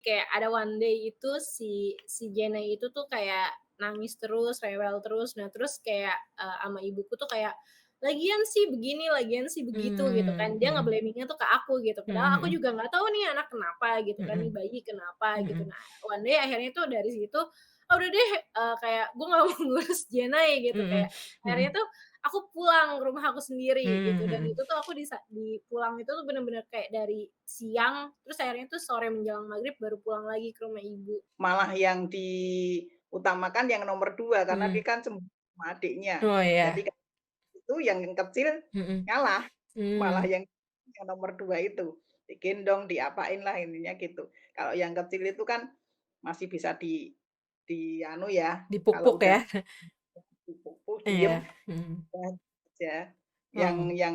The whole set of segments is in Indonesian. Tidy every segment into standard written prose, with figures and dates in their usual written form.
kayak ada one day itu si Jenny itu tuh kayak nangis terus, rewel terus. Nah, terus kayak, ama ibuku tuh kayak, "Lagian sih begini, lagian sih begitu," gitu kan. Dia Mhm. nge-blaming-nya tuh ke aku gitu, Mhm padahal aku mhm. juga nggak tahu nih anak kenapa gitu kan, nih Mhm. bayi kenapa gitu. Mhm. Nah, one day akhirnya tuh dari situ, ah, udah deh, kayak gue nggak mau ngurus Jenay gitu, Mhm. kayak akhirnya Mhm. tuh aku pulang ke rumah aku sendiri Mmm, gitu, dan mhm. itu tuh aku di pulang itu tuh bener-bener kayak dari siang, terus akhirnya tuh sore menjelang maghrib baru pulang lagi ke rumah ibu. Malah yang diutamakan yang nomor 2 karena Mhm. dia kan sama adiknya. Oh, Jadi iya. kan itu yang kecil Mhm. ngalah, malah Mmm. yang nomor 2 itu, digendong, diapain lah intinya gitu. Kalau yang kecil itu kan masih bisa di anu ya, kalau Dipuk-puk udah ya? dipupuk, diem, Iya, mhm. udah aja. Yang Oh. yang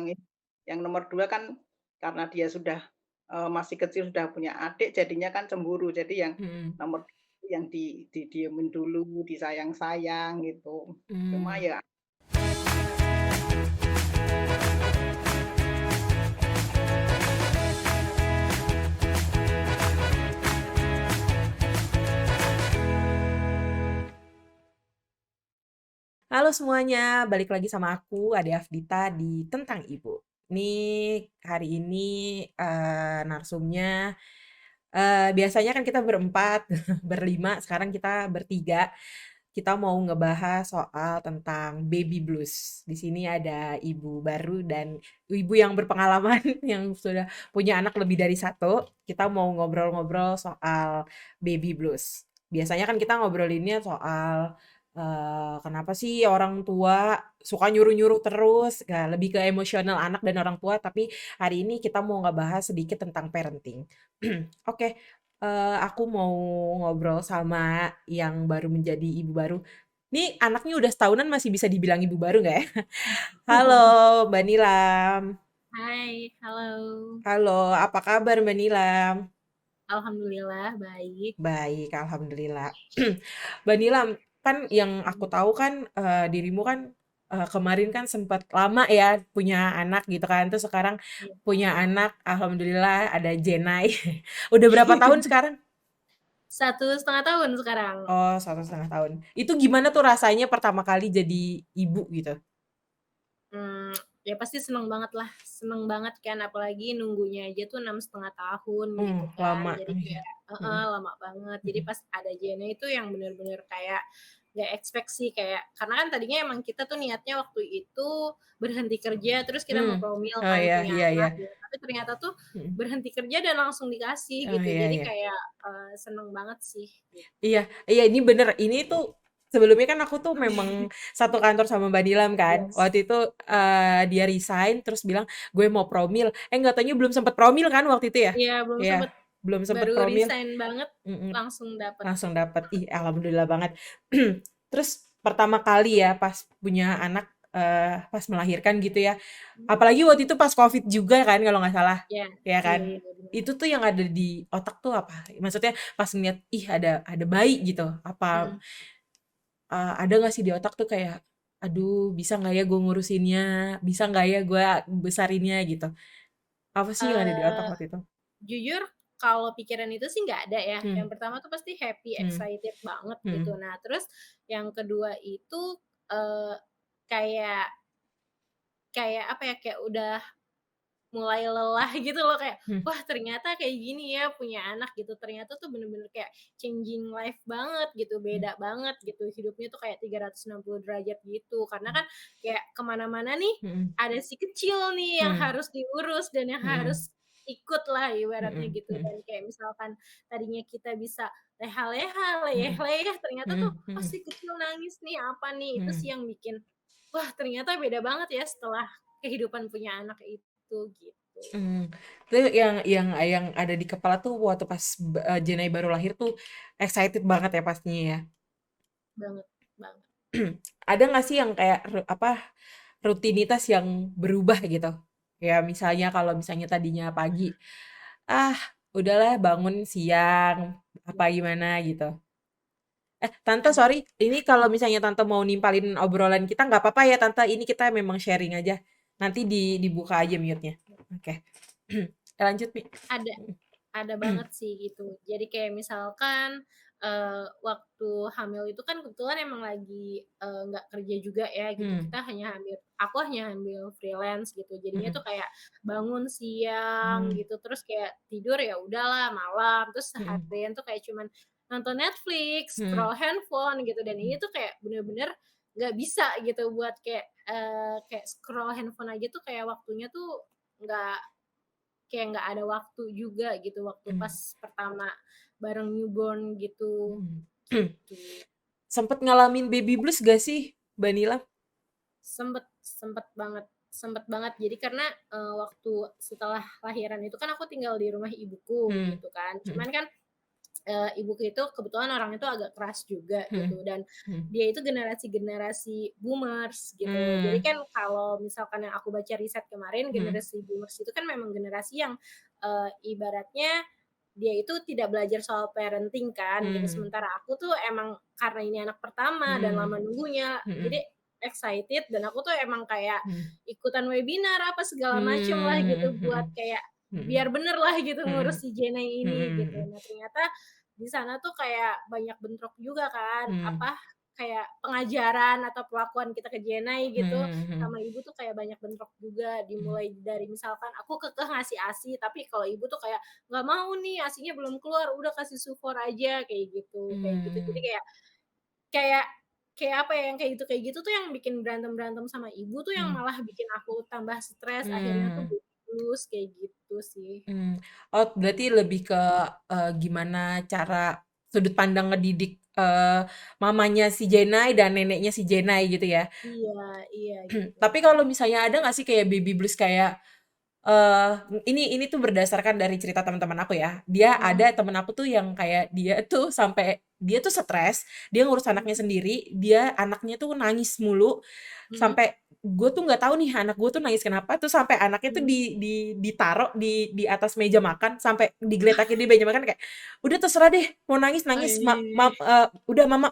yang nomor 2 kan karena dia sudah, masih kecil sudah punya adik jadinya kan cemburu. Jadi yang Mhm. nomor yang didiemin dulu, disayang-sayang gitu. Cuma Mmm. ya Halo semuanya, balik lagi sama aku, Ade Afdita di Tentang Ibu. Nih, hari ini, narsumnya, biasanya kan kita berempat, berlima, sekarang kita bertiga. Kita mau ngebahas soal tentang baby blues. Di sini ada ibu baru dan ibu yang berpengalaman yang sudah punya anak lebih dari satu. Kita mau ngobrol-ngobrol soal baby blues. Biasanya kan kita ngobrolinnya soal kenapa sih orang tua suka nyuruh-nyuruh terus, lebih ke emosional anak dan orang tua. Tapi hari ini kita mau ngebahas sedikit tentang parenting. Oke, aku mau ngobrol sama yang baru menjadi ibu baru. Nih anaknya udah setahunan masih bisa dibilang ibu baru nggak ya? Halo Mbak Nilam. Hai, halo. Halo, apa kabar Mbak Nilam? Alhamdulillah baik. Baik, alhamdulillah. Mbak Nilam, kan yang aku tahu kan dirimu kan kemarin kan sempat lama ya punya anak gitu kan. Terus sekarang Iya. punya anak, alhamdulillah ada Jenai. Udah berapa tahun sekarang? 1,5 tahun sekarang. Oh, 1,5 tahun. Itu gimana tuh rasanya pertama kali jadi ibu gitu? Mmm, ya pasti seneng banget kan, apalagi nunggunya aja tuh 6,5 tahun gitu kan. Lama, Jadi iya. kayak heeh, Mhm, lama banget. Jadi mhm, pas ada Jana itu yang bener-bener kayak nggak expect sih, kayak karena kan tadinya emang kita tuh niatnya waktu itu berhenti kerja, terus kita mau mmm. promil Oh, kan, iya punya iya iya. anak gitu. Tapi ternyata tuh Mhm. berhenti kerja dan langsung dikasih Oh, gitu. iya Jadi iya. kayak, seneng banget sih gitu. Iya iya, ini bener, ini tuh sebelumnya kan aku tuh memang satu kantor sama Mbak Nilam kan. Yes. Waktu itu, dia resign terus bilang, "Gue mau promil." Nggak taunya belum sempet promil kan waktu itu ya? Iya, belum Iya, sempet, belum sempet baru promil, resign banget mhm, langsung dapet. langsung dapet. Ih, alhamdulillah banget. Terus pertama kali ya pas punya anak, pas melahirkan gitu ya, Mhm. apalagi waktu itu pas Covid juga kan kalau nggak salah, Iya, ya iya kan? iya, bener. Itu tuh yang ada di otak tuh apa? Maksudnya pas ngeliat, ih ada bayi gitu, apa, Mhm. ada nggak sih di otak tuh kayak, "Aduh bisa nggak ya gue ngurusinnya? Bisa nggak ya gue besarinnya?" Gitu. Apa sih yang ada di otak Eee, waktu itu? jujur kalau pikiran itu sih nggak ada ya. Mmm, Yang pertama tuh pasti happy, mmm, excited banget gitu. mhm, Nah, terus yang kedua itu, eee, kayak kayak apa ya, kayak udah mulai lelah gitu loh, kayak, mmm, wah ternyata kayak gini ya punya anak gitu, ternyata tuh bener-bener kayak changing life banget gitu, mmm, beda banget gitu, hidupnya tuh kayak 360 derajat gitu. Karena kan kayak kemana mana nih, mhm, ada si kecil nih yang mhm, harus diurus dan yang mhm, harus ikut lah ibaratnya mhm, gitu. mhm, Dan kayak misalkan tadinya kita bisa leha-leha, mhm, leyeh-leyeh, ternyata tuh, mhm, oh mhm, si kecil nangis nih, apa nih, itu sih mhm. yang bikin, wah ternyata beda banget ya setelah kehidupan punya anak itu, gitu. Mmm, itu yang ada di kepala tuh waktu pas Jenay baru lahir tuh excited banget ya pastinya ya? Banget banget. Ada nggak sih yang kayak rutinitas yang berubah gitu? Ya misalnya kalau misalnya tadinya pagi, "Ah, udahlah bangun siang," apa gimana gitu. Tante Ada. sorry, ini kalau misalnya Tante mau nimpalin obrolan kita nggak apa-apa ya Tante, ini kita memang sharing aja. Nanti dibuka aja mute-nya. Oke. Lanjut Mi. Ada Mhm, Ada banget sih gitu. Jadi kayak misalkan, waktu hamil itu kan kebetulan emang lagi, nggak kerja juga ya gitu, Mhm, kita aku hanya ambil freelance gitu. Jadinya mhm, tuh kayak bangun siang mmm, gitu, terus kayak tidur ya udahlah malam, terus mhm, seharian tuh kayak cuman nonton Netflix, mhm, scroll handphone gitu, dan ini mhm, tuh kayak bener-bener nggak bisa gitu buat kayak scroll handphone aja tuh kayak waktunya tuh nggak kayak nggak ada waktu juga gitu, waktu mmm, pas pertama bareng newborn gitu, mhm. gitu. Sempet ngalamin baby blues gak sih, Mbak Nila? Sempet banget. Jadi karena, waktu setelah lahiran itu kan aku tinggal di rumah ibuku Mhm, gitu kan. mhm, Cuman kan, ibuku itu kebetulan orangnya itu agak keras juga mhm, gitu, dan mhm, dia itu generasi-generasi boomers gitu. Jadi mmm, kan kalau misalkan yang aku baca riset kemarin, mhm, generasi boomers itu kan memang generasi yang, ibaratnya dia itu tidak belajar soal parenting kan gitu. mmm, Sementara aku tuh emang karena ini anak pertama dan mmm, lama nunggunya, jadi mhm, excited, dan aku tuh emang kayak mhm, ikutan webinar apa segala macem lah gitu mmm, buat mhm, kayak biar mhm, bener lah gitu ngurus mhm, si Jenny ini gitu. mhm, Nah ternyata di sana tuh kayak banyak bentrok juga kan, mhm, apa, kayak pengajaran atau perlakuan kita ke Jenny gitu mhm, sama mhm, ibu tuh kayak banyak bentrok juga. mhm, Dimulai dari misalkan aku kekeh ngasih ASI, tapi kalau ibu tuh kayak, "Nggak mau nih, ASINya belum keluar, udah kasih sufor aja," kayak gitu. Jadi mmm, kayak kayak apa ya, yang kayak gitu tuh yang bikin berantem-berantem sama ibu tuh yang mmm, malah bikin aku tambah stres, akhirnya tuh mmm. putus, kayak gitu sih. Oh berarti lebih ke, gimana cara sudut pandang ngedidik, mamanya si Jenai dan neneknya si Jenai gitu ya? Iya iya gitu. Tapi kalau misalnya ada nggak sih kayak baby blues kayak, eee, ini tuh berdasarkan dari cerita teman-teman aku ya. Dia Mhm ada temen aku tuh yang kayak dia tuh sampai dia tuh stres, dia ngurus anaknya mhm sendiri, dia anaknya tuh nangis mulu, mhm sampai gue tuh nggak tahu nih anak gue tuh nangis kenapa, terus sampai anaknya tuh mhm. ditaruh di atas meja makan, sampai digeletakin di meja makan kayak, "Udah terserah deh, mau nangis Oh, nangis, iya udah mama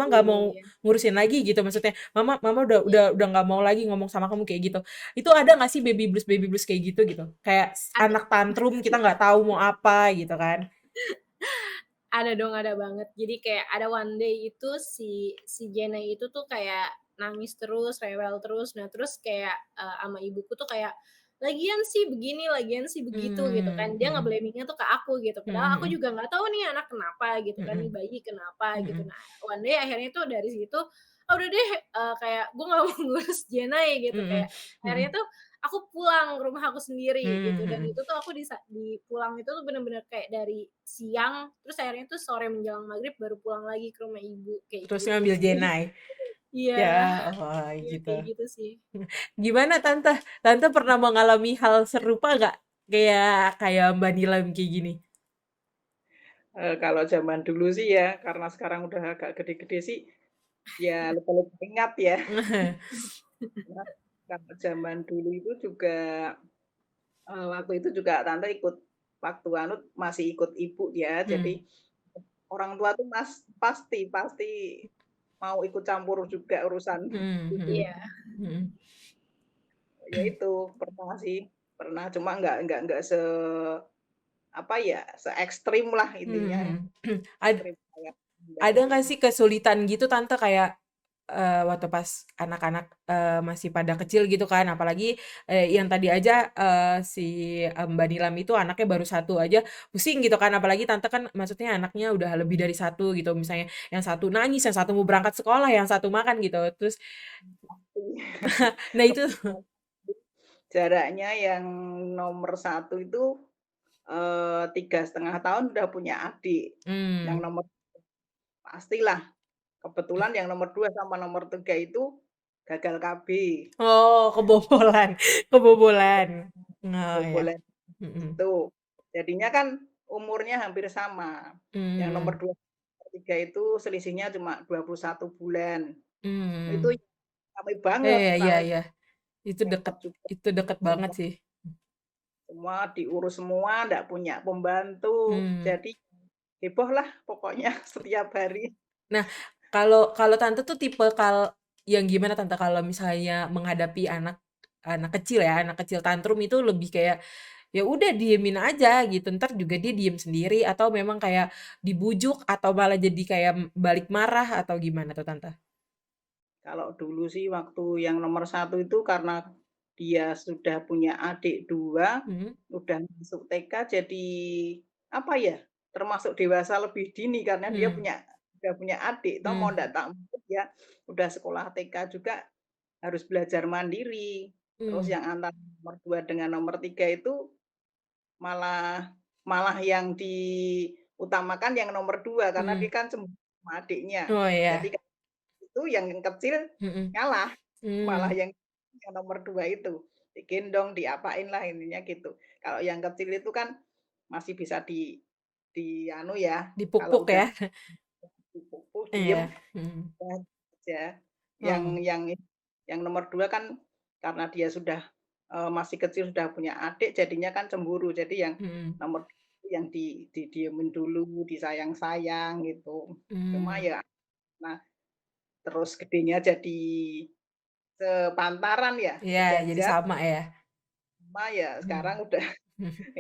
nggak iya mau iya. ngurusin lagi," gitu maksudnya. Mama Iya, udah nggak mau lagi ngomong sama kamu kayak gitu. Itu ada nggak sih baby blues kayak gitu gitu? Kayak ada anak tantrum kita nggak tahu mau apa gitu kan. ada dong, ada banget. Jadi kayak ada one day itu si Jenny itu tuh kayak nangis terus, rewel terus. Nah, terus kayak, ama ibuku tuh kayak, "Lagian sih begini, lagian sih begitu," gitu kan. Dia Mhm, nge-blaming-nya tuh ke aku gitu. Padahal aku mhm, juga nggak tahu nih anak kenapa gitu kan, nih mhm, bayi kenapa gitu. mhm, Nah, one day akhirnya tuh dari situ, ah, udah deh, kayak gue nggak mau ngurus Jenny gitu. mhm, Kayak akhirnya mhm, tuh aku pulang ke rumah aku sendiri gitu, mmm, dan mhm. itu tuh aku di pulang itu tuh bener-bener kayak dari siang, terus akhirnya tuh sore menjelang maghrib baru pulang lagi ke rumah ibu, kayak Terus gitu ngambil sih. jenai? Ya, Iya, oh iya gitu. kayak gitu sih. Gimana Tante? Tante pernah mengalami hal serupa nggak? Kayak kayak Mbak Nila kayak gini? Kalau zaman dulu sih ya, karena sekarang udah agak gede-gede sih, ya lebih-lebih ingat ya. Nah, kalau zaman dulu itu juga, waktu itu juga tante ikut waktu masih ikut ibu ya, jadi Mmm, orang tua tuh pasti pasti mau ikut campur juga urusan mhm, ibu. Iya, mhm, Ya itu, pernah sih, pernah, cuma nggak apa ya, se-ekstrim lah intinya, mhm, mhm. ekstrim kayak Mbak Ada tadi. nggak sih kesulitan gitu Tante kayak, waktu pas anak-anak, masih pada kecil gitu kan apalagi, yang tadi aja, si, Mbak Nilam itu anaknya baru satu aja pusing gitu kan apalagi Tante kan maksudnya anaknya udah lebih dari satu gitu misalnya yang satu nangis, yang satu mau berangkat sekolah, yang satu makan gitu terus nah itu Kebetulan jaraknya yang nomor satu itu, 3,5 tahun udah punya adik, yang mmm, nomor pastilah, kebetulan yang nomor 2 sama nomor 3 itu gagal KB, oh kebobolan kebobolan. Oh ya, kebobolan mhm, itu. Jadinya kan umurnya hampir sama, yang nomor mmm, 2 nomor 3 itu selisihnya cuma 21 bulan. Itu mmm. rame banget Iya rame iya, repot juga, itu deket banget semua sih. semua diurus semua, ndak punya pembantu, Mmm. jadi heboh lah pokoknya setiap hari. Nah, kalau kalau Tante tuh tipikal yang gimana Tante kalau misalnya menghadapi anak anak kecil ya, anak kecil tantrum itu lebih kayak ya udah diemin aja gitu, entar juga dia diem sendiri atau memang kayak dibujuk atau malah jadi kayak balik marah atau gimana tuh, Tante? Kalau dulu sih waktu yang nomor satu itu karena dia sudah punya adik 2, Mhm, udah masuk TK jadi, apa ya, termasuk dewasa lebih dini karena dia mmm, udah punya adik, toh mau mmm, ndak tak mau dia udah sekolah TK juga harus belajar mandiri. Terus mmm, yang antara nomor 2 dengan nomor 3 itu malah malah yang diutamakan yang nomor 2 karena dia mhm. kan cemburu sama adiknya. Oh Jadi iya, itu yang kecil mhm, ngalah, malah mmm, yang nomor 2 itu, digendong, diapain lah intinya gitu. Kalau yang kecil itu kan masih bisa di anu ya, kalau dipuk-puk udah ya? kupu-kupu diem, Iya, mhm, udah aja. Yang oh, yang yang nomor 2 kan karena dia sudah, masih kecil sudah punya adik jadinya kan cemburu. Jadi yang mhm, nomor yang didiemin dulu, disayang-sayang gitu. Cuma mmm, ya nah terus gedenya jadi sepantaran ya, iya jadi sejajar, sama ya? cuma ya sekarang Mhm, udah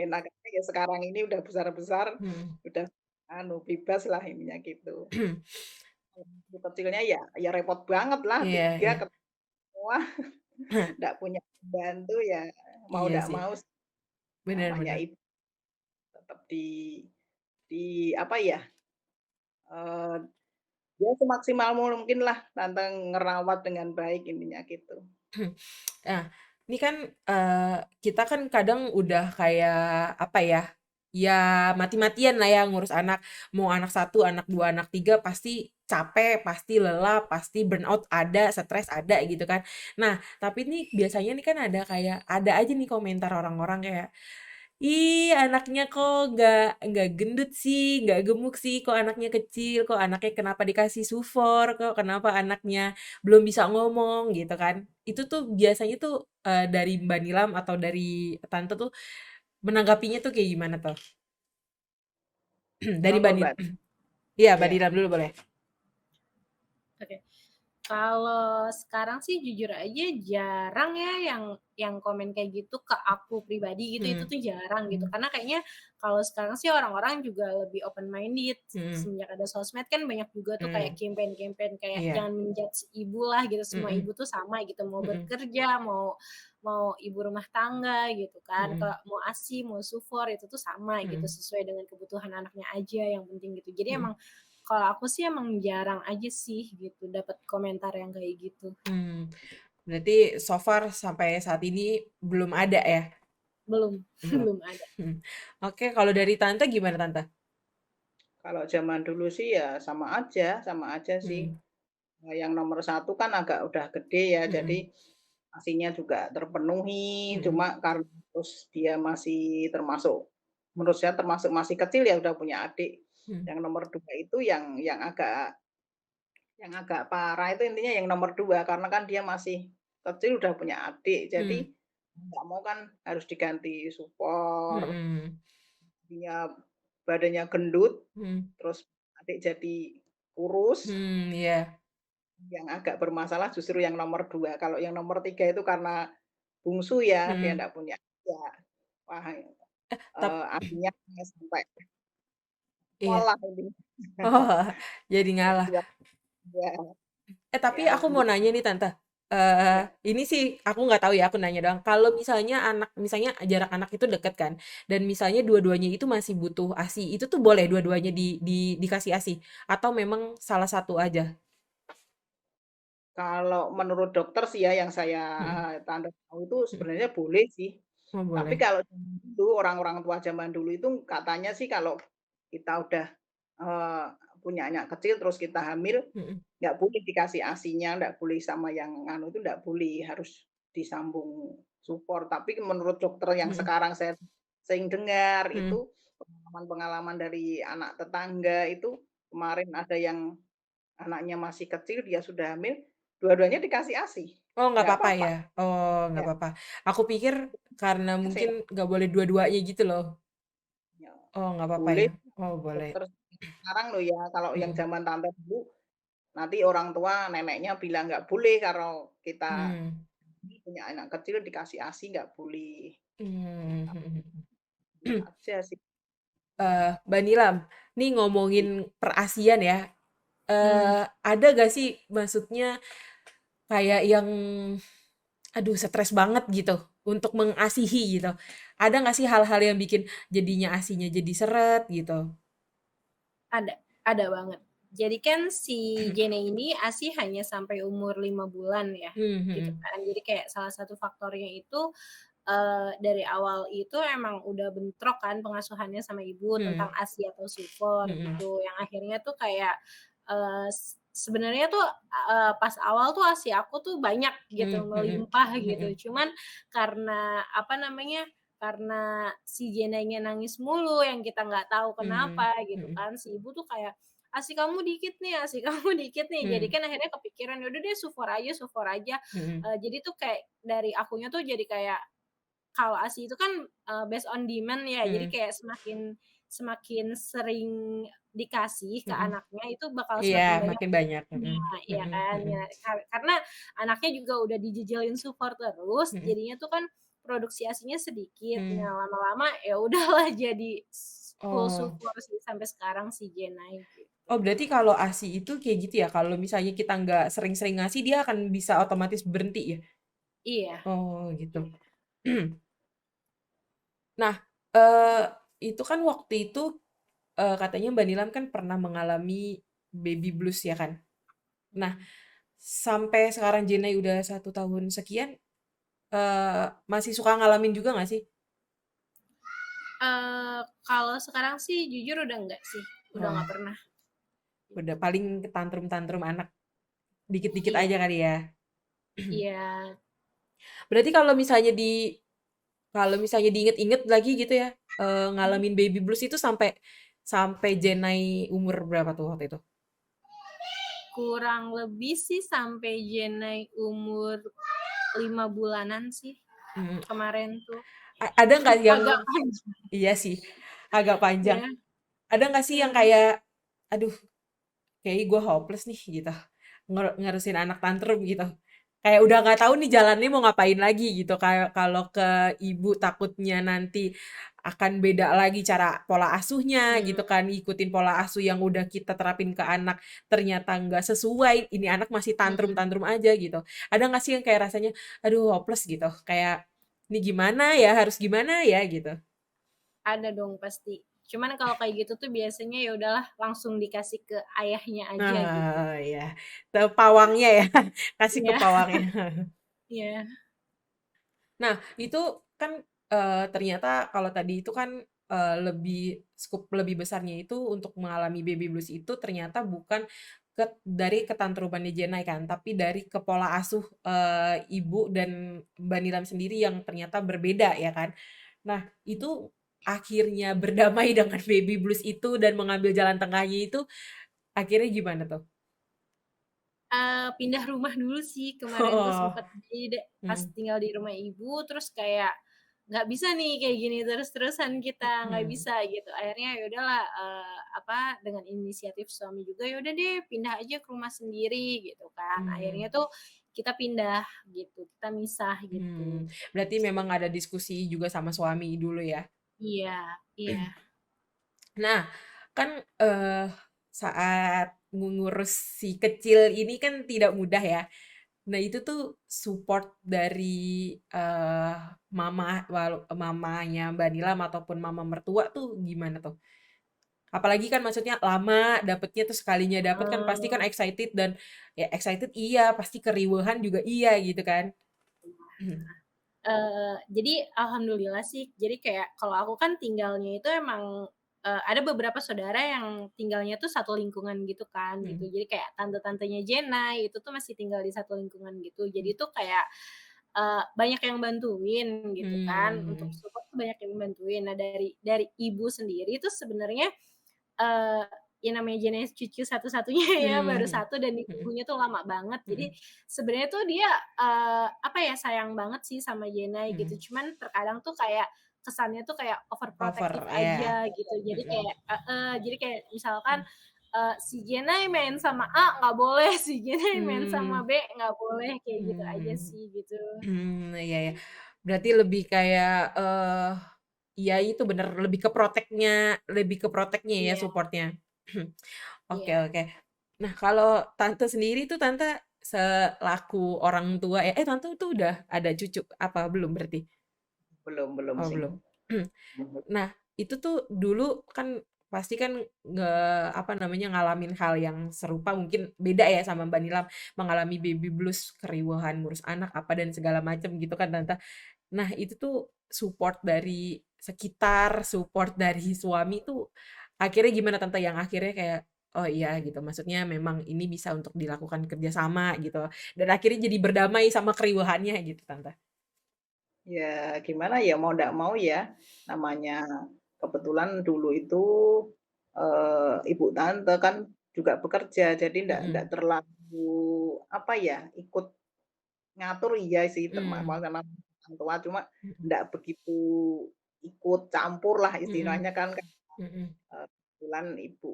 enaknya ya sekarang ini udah besar-besar, mhm, udah anu, bebas lah ininya gitu. mhm. Kalau waktu kecilnya ya repot banget lah, Iya 3 iya. ketemu semua, nggak punya pembantu ya mau Iya nggak sih, mau bener namanya bener. ibu tetap apa ya, eee, ya semaksimal mungkin lah tante ngerawat dengan baik intinya gitu. Nah, ini kan, kita kan kadang udah kayak, apa ya, ya mati-matian lah ya ngurus anak. Mau anak satu, anak 2, anak 3 pasti capek, pasti lelah, pasti burnout ada, stres ada gitu kan. Nah, tapi nih biasanya nih kan ada aja nih komentar orang-orang kayak, "Ih, anaknya kok nggak gendut sih, nggak gemuk sih, kok anaknya kecil, kok anaknya kenapa dikasih sufor, kok kenapa anaknya belum bisa ngomong," gitu kan. Itu tuh biasanya tuh, dari Mbak Nilam atau dari tante tuh menanggapinya tuh kayak gimana tuh? Dari Apa Mbak Nil Mbak? iya, Mbak Ya. Nilam dulu boleh. Oke. Kalau sekarang sih jujur aja jarang ya yang komen kayak gitu ke aku pribadi gitu, itu Mhm, tuh jarang gitu. mhm, Karena kayaknya kalau sekarang sih orang-orang juga lebih open minded, mhm, semenjak ada sosmed kan banyak juga tuh kayak mmm, campaign-campaign kayak iya, jangan men-judge ibu lah gitu, semua mhm, ibu tuh sama gitu, mau mhm, bekerja, mau mau ibu rumah tangga gitu kan, mhm, kalau mau ASI, mau sufor itu tuh sama gitu, mhm, sesuai dengan kebutuhan anaknya aja yang penting gitu. Jadi mhm, emang kalau aku sih emang jarang aja sih gitu dapat komentar yang kayak gitu. mmm. Berarti so far sampai saat ini belum ada ya? Belum, Belum. belum ada. Mhm. Oke, kalau dari Tante gimana Tante? Kalau zaman dulu sih ya sama aja sih. Mmm, Yang nomor satu kan agak udah gede ya, jadi mhm, ASINya juga terpenuhi, mhm, cuma karena terus dia masih termasuk menurut saya termasuk masih kecil ya udah punya adik. mmm, Yang nomor 2 itu yang agak parah itu intinya yang nomor 2 karena kan dia masih kecil udah punya adik, jadi mmm, nggak mau kan harus diganti supor, mhm, dia badannya gendut, mhm, terus adik jadi kurus. iya, Yang agak bermasalah justru yang nomor 2 kalau yang nomor 3 itu karena bungsu ya, dia mhm. ndak punya ya, wah, Tap artinya sampai iya. ngalah intinya. Oh, jadi Yang ngalah. dua ya, Tapi ya aku mau nanya nih Tante, ya, ini sih aku nggak tahu ya, aku nanya doang. Kalau misalnya jarak anak itu deket kan, dan misalnya dua-duanya itu masih butuh ASI, itu tuh boleh dua-duanya dikasih ASI? Atau memang salah satu aja? kalau menurut dokter sih ya yang saya Mhm, tanda tahu itu mhm. sebenarnya boleh sih. Oh Tapi boleh. kalau zaman dulu, orang-orang tua zaman dulu itu katanya sih kalau kita udah, eee, punya anak kecil terus kita hamil, Mhm, nggak boleh dikasih ASI-nya, nggak boleh sama yang anu itu nggak boleh, harus disambung support. Tapi menurut dokter yang mhm, sekarang saya sering dengar mhm. itu, pengalaman-pengalaman dari anak tetangga itu, kemarin ada yang anaknya masih kecil, dia sudah hamil, dua-duanya dikasih ASI, Oh nggak nggak apa-apa apa-apa. ya? Oh nggak Ya, apa-apa. Aku pikir karena mungkin sehat nggak boleh dua-duanya gitu loh. ya. Oh nggak apa-apa Boleh ya? Oh boleh. dokter sekarang loh ya, kalau yang Mhm, zaman tante dulu, nanti orang tua neneknya bilang nggak boleh kalau kita mmm, punya anak kecil dikasih ASI nggak boleh. mmm, mhm mhm. aja sih. Mbak Nilam, nih ngomongin per-ASEAN ya, Mhm. ada gak sih maksudnya kayak yang, aduh stres banget gitu untuk mengasihi gitu? Ada nggak sih hal-hal yang bikin jadinya ASInya jadi seret gitu? Ada banget. Jadi kan si Jene ini ASI hanya sampai umur 5 bulan ya, Mmm, gitu mhm. kan. Jadi kayak salah satu faktornya itu, dari awal itu emang udah bentrok kan pengasuhannya sama ibu tentang Mmm, ASI atau SUFOR mhm, gitu, yang akhirnya tuh kayak, sebenarnya tuh, pas awal tuh ASI aku tuh banyak gitu, mmm, mhm, melimpah gitu. mhm, Cuman karena, apa namanya, karena si Jenanya nangis mulu yang kita nggak tahu mmm, kenapa gitu mhm, kan, si ibu tuh kayak, "ASI kamu dikit nih ASI kamu dikit nih." Jadi mmm, kan akhirnya kepikiran, "Ya udah deh SUFOR aja." mhm, Jadi tuh kayak dari akunya tuh jadi kayak kalau ASI itu kan, based on demand ya, jadi mhm, kayak semakin semakin sering dikasih ke mhm. anaknya itu bakal Iya, semakin banyak makin banyak, mhm, produknya, iya mhm, kan. mhm, Ya karena anaknya juga udah dijejelin support terus, mhm, jadinya tuh kan produksi ASINya sedikit. mmm. Nah, lama-lama ya udahlah jadi full Oh. support sih sampai sekarang si Jenai gitu. Oh, berarti kalau ASI itu kayak gitu ya, kalau misalnya kita nggak sering-sering ngasih, dia akan bisa otomatis berhenti ya? Iya, Oh, gitu. iya. Nah, eee, itu kan waktu itu, katanya Mbak Nilam kan pernah mengalami baby blues ya kan? Nah, sampai sekarang Jenai udah 1 tahun sekian, masih suka ngalamin juga nggak sih? Kalau sekarang sih jujur udah enggak sih, udah Oh, nggak pernah. udah paling tantrum-tantrum anak dikit-dikit Iya, aja kali ya? iya. Berarti kalau misalnya diinget-inget lagi gitu ya, ngalamin baby blues itu sampai sampai Jenai umur berapa tuh waktu itu? Kurang lebih sih sampai Jenai umur 5 bulanan sih, Mhm, kemarin tuh. ada nggak yang Agak panjang. iya sih, agak panjang. Iya, Ada nggak sih yang heeh. kayak, "Aduh kayaknya gue hopeless nih," gitu, ngurusin anak tantrum gitu. Kayak udah nggak tahu nih jalannya mau ngapain lagi gitu, kayak kalau ke ibu takutnya nanti akan beda lagi cara pola asuhnya gitu Mmm, kan, ngikutin pola asuh yang udah kita terapin ke anak ternyata nggak sesuai, ini anak masih mhm. tantrum-tantrum aja gitu. Ada nggak sih yang kayak rasanya, "Aduh hopeless," gitu, kayak, "Ini gimana ya, harus gimana ya?" Gitu? Ada dong pasti. Cuman kalau kayak gitu tuh biasanya ya udahlah langsung dikasih ke ayahnya aja gitu. Nah, iya, ke pawangnya ya, kasih ke Iya, pawangnya. iya, Nah, itu kan, ternyata kalau tadi itu kan, lebih skup lebih besarnya itu untuk mengalami baby blues itu ternyata bukan dari ketantrumannya Jenai kan, tapi dari ke pola asuh, ibu dan Mbak Nilam sendiri yang ternyata berbeda ya kan. Nah, itu akhirnya berdamai dengan baby blues itu dan mengambil jalan tengahnya itu akhirnya gimana tuh? pindah rumah dulu sih kemarin tuh Oh, sempet. Jadi pas mhm, tinggal di rumah ibu terus kayak, nggak bisa nih kayak gini terus-terusan kita, nggak mhm, bisa gitu. Akhirnya ya udahlah, apa, dengan inisiatif suami juga, ya udah deh pindah aja ke rumah sendiri gitu kan. mmm. Akhirnya tuh kita pindah gitu, kita misah gitu. Berarti memang ada diskusi juga sama suami dulu ya? Iya, iya. Nah, kan, saat ngurus si kecil ini kan tidak mudah ya. Nah, itu tuh support dari, mamanya Mbak Nilam ataupun mama mertua tuh gimana tuh? Apalagi kan maksudnya lama dapetnya, terus sekalinya dapet kan pasti kan Eee, excited dan ya excited iya, pasti keriuhan juga iya gitu kan? jadi alhamdulillah sih, jadi kayak kalau aku kan tinggalnya itu emang, ada beberapa saudara yang tinggalnya tuh satu lingkungan gitu kan, gitu. Mhm, Jadi kayak tante-tantenya Jenai itu tuh masih tinggal di satu lingkungan gitu. Jadi mhm, tuh kayak, banyak yang bantuin gitu kan, untuk mmm, support tuh banyak yang bantuin. Nah dari ibu sendiri itu sebenarnya Eee, ya namanya jenis cucu satu-satunya ya, baru mhm, satu dan mhm, ditunggunya tuh lama banget. Jadi mhm, sebenarnya tuh dia, apa ya, sayang banget sih sama Jenai mhm, gitu, cuman terkadang tuh kayak kesannya tuh kayak over overprotective ya, aja gitu. Jadi mhm, kayak jadi kayak misalkan, mhm, si Jenai main sama A nggak boleh, si Jenai main sama mmm, B nggak boleh, kayak gitu aja mmm, sih gitu. iya ya. Berarti lebih kayak, iya itu bener lebih ke proteknya ya Iya support-nya. Oke iya. oke. Nah kalau Tante sendiri tuh Tante selaku orang tua ya Tante tuh udah ada cucu apa belum berarti? Belum belum Oh sih. belum. Mhm. Nah, itu tuh dulu kan pasti kan apa namanya, ngalamin hal yang serupa mungkin beda ya sama Mbak Nilam, mengalami baby blues, keriuhan ngurus anak, apa dan segala macam gitu kan Tante. Nah, itu tuh support dari sekitar, support dari suami tuh akhirnya gimana Tante? Yang akhirnya kayak, "Oh iya," gitu, maksudnya memang ini bisa untuk dilakukan kerjasama gitu, dan akhirnya jadi berdamai sama keriuhannya gitu Tante. Ya gimana ya, mau ndak mau ya, namanya kebetulan dulu itu, ibu tante kan juga bekerja, jadi ndak Mhm, terlalu, apa ya, ikut ngatur iya sih, mmm, karena orang tua, cuma mhm, ndak begitu ikut campur lah mhm, istilahnya kan, mhm, kebetulan ibu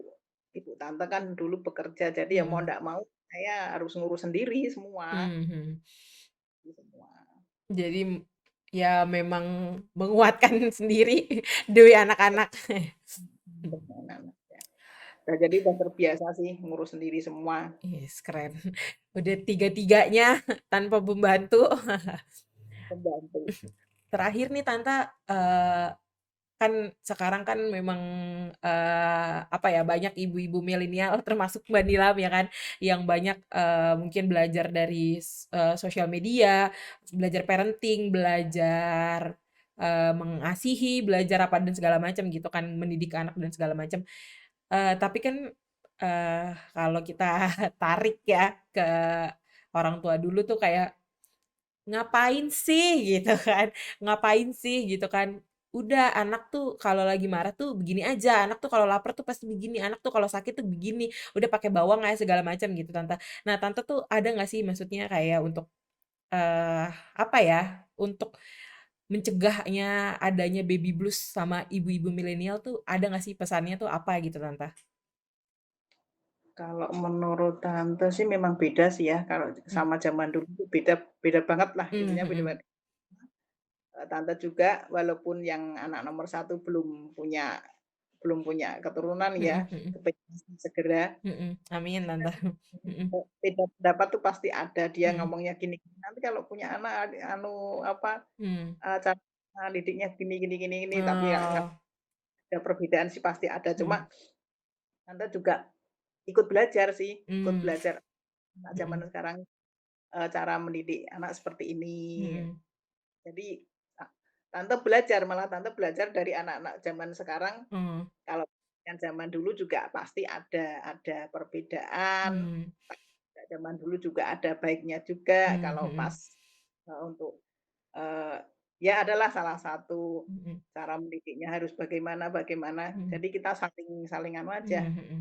tante kan dulu bekerja, jadi ya mau mhm, ndak mau saya harus ngurus sendiri semua, mhm. semua. Jadi, ya memang menguatkan sendiri demi anak-anak. Nah, jadi udah terbiasa sih ngurus sendiri semua, Yes, keren. Udah tiga-tiganya tanpa pembantu. pembantu. Terakhir nih Tante, kan sekarang kan memang, apa ya, banyak ibu-ibu milenial termasuk Mbak Nilam ya kan, yang banyak, mungkin belajar dari sosial media, belajar parenting, belajar, mengasihi, belajar apa dan segala macam gitu kan, mendidik anak dan segala macam. Tapi kan, kalau kita tarik ya ke orang tua dulu tuh kayak, "Ngapain sih?" Gitu kan, "Ngapain sih?" Gitu kan. "Udah anak tuh kalau lagi marah tuh begini aja, anak tuh kalau lapar tuh pasti begini, anak tuh kalau sakit tuh begini, udah pakai bawang aja segala macam," gitu Tante. Nah Tante tuh ada nggak sih maksudnya kayak untuk, eee, apa ya, untuk mencegahnya adanya baby blues sama ibu-ibu milenial tuh ada nggak sih pesannya tuh apa gitu Tante? Kalau menurut tante sih memang beda sih ya, kalau Mmm, sama zaman dulu tuh beda beda banget lah, mmm, intinya beda mhm, banget. Tante juga walaupun yang anak nomor satu belum punya keturunan mhm ya, mhm, kepingin segera, mhm, amin Tante, mhm, beda pendapat tuh pasti ada, dia mhm, ngomongnya gini, "Nanti kalau punya anak anu apa, mmm, cara didiknya gini gini gini gini," tapi ya oh, ada perbedaan sih pasti ada, mhm, cuma tante juga ikut belajar sih, ikut mmm, belajar anak zaman mhm, sekarang, cara mendidik anak seperti ini. mhm, Jadi, a tante belajar, malah tante belajar dari anak-anak zaman sekarang, oh, kalau yang zaman dulu juga pasti ada perbedaan, mmm, zaman dulu juga ada baiknya juga mmm, kalau pas, mhm, untuk, eee, ya adalah salah satu mhm, cara mendidiknya harus bagaimana bagaimana. mhm, Jadi kita saling saling anu aja, mmm, mhm,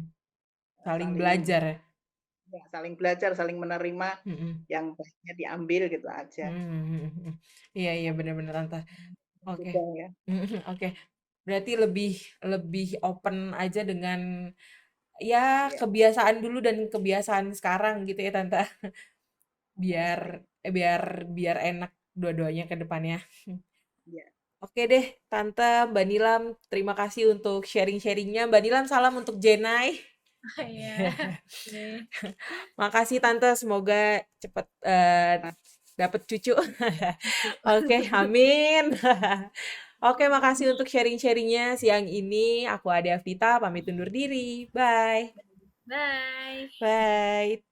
saling saling belajar ya? ya saling belajar, saling menerima, Mhm, yang baiknya diambil gitu aja. mmm, mhm mhm, iya iya, bener bener Tante, oke, Beda ya. mhm, oke. Berarti lebih lebih open aja dengan, ya Iya kebiasaan dulu dan kebiasaan sekarang gitu ya Tante, biar iya biar biar enak dua-duanya ke depannya. iya. Oke deh, Tante, Mbak Nilam, terima kasih untuk sharing-sharing-nya. Mbak Nilam, salam untuk Jenai. Oh iya, oke. Makasih Tante, semoga cepet dapet cucu. Oke, amin. Oke, makasih untuk sharing-sharing-nya siang ini. Aku Ade Afdita, pamit undur diri. Bye. Bye. Bye.